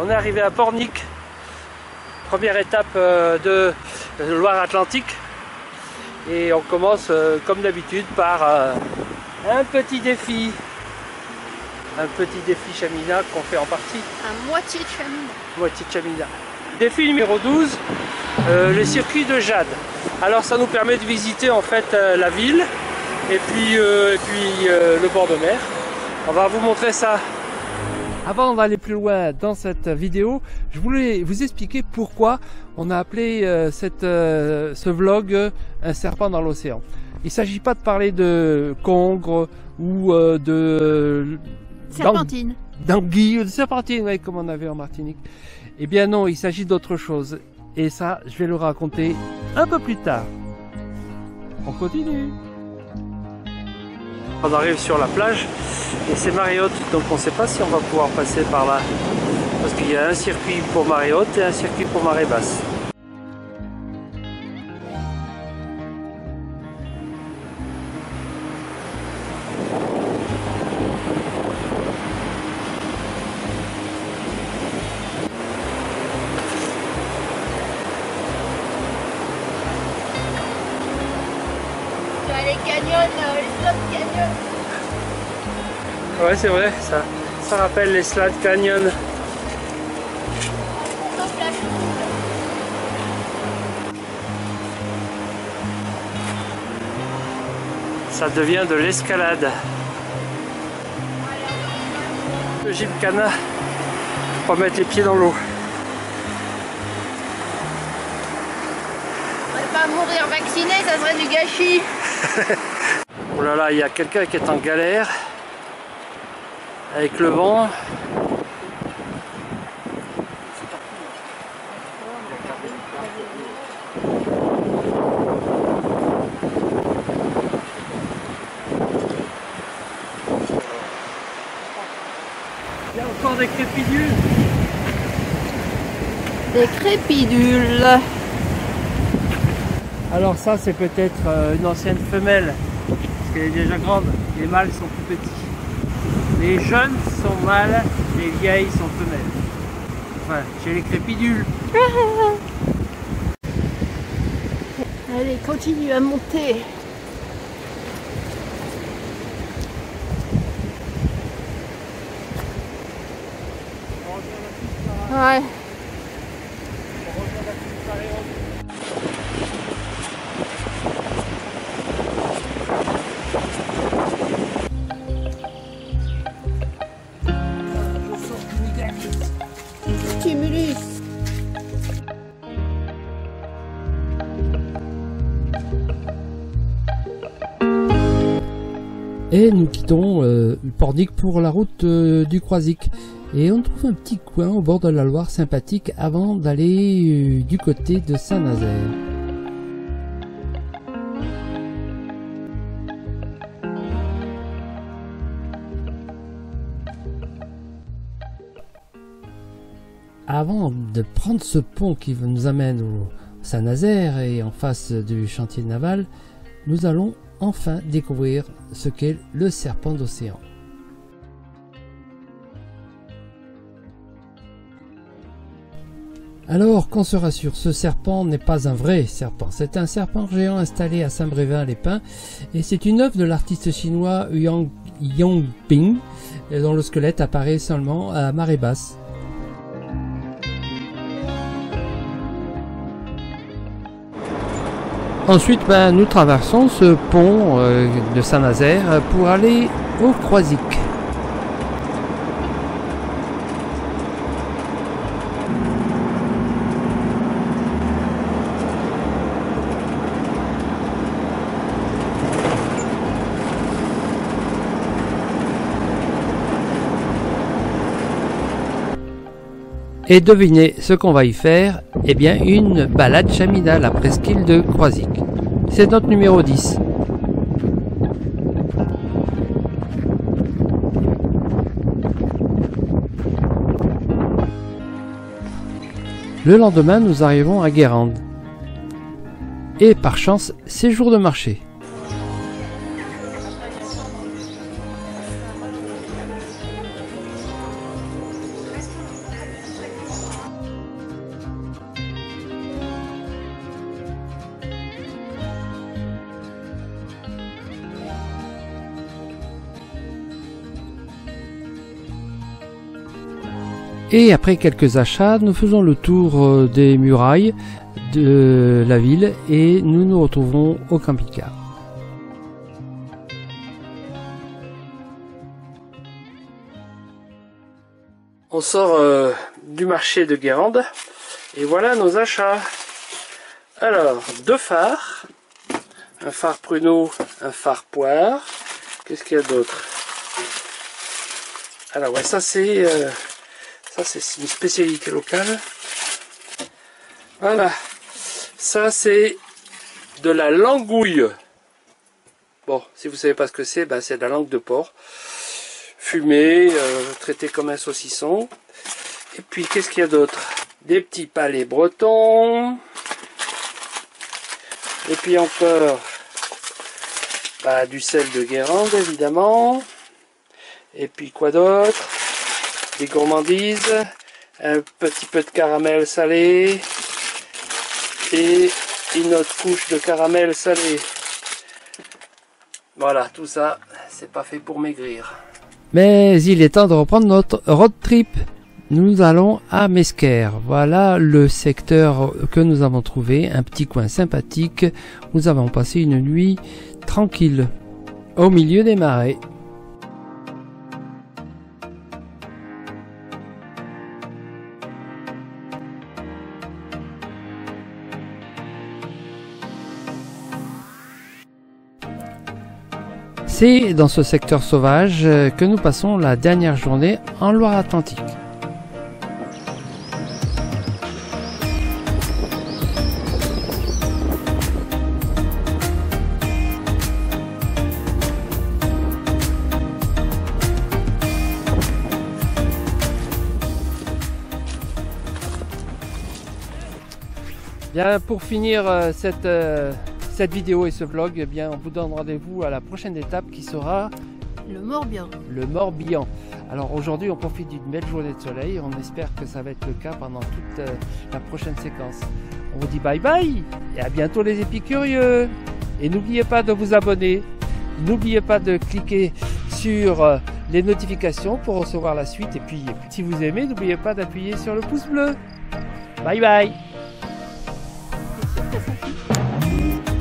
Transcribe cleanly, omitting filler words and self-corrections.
On est arrivé à Pornic, première étape de Loire-Atlantique. Et on commence comme d'habitude par un petit défi. Un petit défi Chamina qu'on fait en partie. À moitié de Chamina. Moitié de Chamina. Défi numéro 12, le circuit de Jade. Alors ça nous permet de visiter en fait la ville et puis le bord de mer. On va vous montrer ça. Avant d'aller plus loin dans cette vidéo, je voulais vous expliquer pourquoi on a appelé ce vlog un serpent dans l'océan. Il ne s'agit pas de parler de congre ou de serpentine. D'anguille ou de serpentine, ouais, comme on avait en Martinique. Eh bien non, il s'agit d'autre chose. Et ça, je vais le raconter un peu plus tard. On continue. On arrive sur la plage et c'est marée haute, donc on ne sait pas si on va pouvoir passer par là. Parce qu'il y a un circuit pour marée haute et un circuit pour marée basse. Les canyons, les slot canyons. Ouais, c'est vrai, ça rappelle les Slade Canyon. Ça devient de l'escalade. Le gymkhana pour mettre les pieds dans l'eau. On va pas mourir vacciné, ça serait du gâchis. Oh là là, il y a quelqu'un qui est en galère avec le vent. Il y a encore des crépidules. Des crépidules. Alors ça c'est peut-être une ancienne femelle, parce qu'elle est déjà grande, les mâles sont plus petits. Les jeunes sont mâles, les vieilles sont femelles. Enfin, chez les crépidules. Allez, continue à monter. Ouais. Stimulus. Et nous quittons Pornic pour la route du Croisic. Et on trouve un petit coin au bord de la Loire sympathique avant d'aller du côté de Saint-Nazaire. Avant de prendre ce pont qui nous amène au Saint-Nazaire et en face du chantier naval, nous allons enfin découvrir ce qu'est le serpent d'océan. Alors qu'on se rassure, ce serpent n'est pas un vrai serpent, c'est un serpent géant installé à Saint-Brévin-les-Pins et c'est une œuvre de l'artiste chinois Yang Yongping dont le squelette apparaît seulement à marée basse. Ensuite, nous traversons ce pont de Saint-Nazaire pour aller au Croisic. Et devinez ce qu'on va y faire, eh bien une balade Chamina, la presqu'île de Croisic. C'est notre numéro 10. Le lendemain, nous arrivons à Guérande. Et par chance, c'est jour de marché. Et après quelques achats, nous faisons le tour des murailles de la ville et nous nous retrouvons au camping-car. On sort du marché de Guérande et voilà nos achats. Alors, 2 phares, un phare pruneau, un phare poire. Qu'est-ce qu'il y a d'autre? Alors ouais, ça c'est une spécialité locale. Voilà, ça c'est de la langouille. Bon, si vous savez pas ce que c'est, ben, c'est de la langue de porc. Fumée, traité comme un saucisson. Et puis qu'est-ce qu'il y a d'autre? Des petits palets bretons. Et puis encore bah, du sel de Guérande évidemment. Et puis quoi d'autre? Des gourmandises. Un petit peu de caramel salé. Et une autre couche de caramel salé. Voilà, tout ça, c'est pas fait pour maigrir. Mais il est temps de reprendre notre road trip. Nous allons à Mesquer. Voilà le secteur que nous avons trouvé, un petit coin sympathique. Nous avons passé une nuit tranquille, au milieu des marais. C'est dans ce secteur sauvage que nous passons la dernière journée en Loire-Atlantique. Bien, pour finir cette vidéo et ce vlog, eh bien, on vous donne rendez-vous à la prochaine étape qui sera Le Morbihan. le Morbihan. Alors aujourd'hui on profite d'une belle journée de soleil, on espère que ça va être le cas pendant toute la prochaine séquence. On vous dit bye bye et à bientôt les épicurieux. Et n'oubliez pas de vous abonner, n'oubliez pas de cliquer sur les notifications pour recevoir la suite. Et puis si vous aimez, n'oubliez pas d'appuyer sur le pouce bleu. Bye bye. C'est très sympa.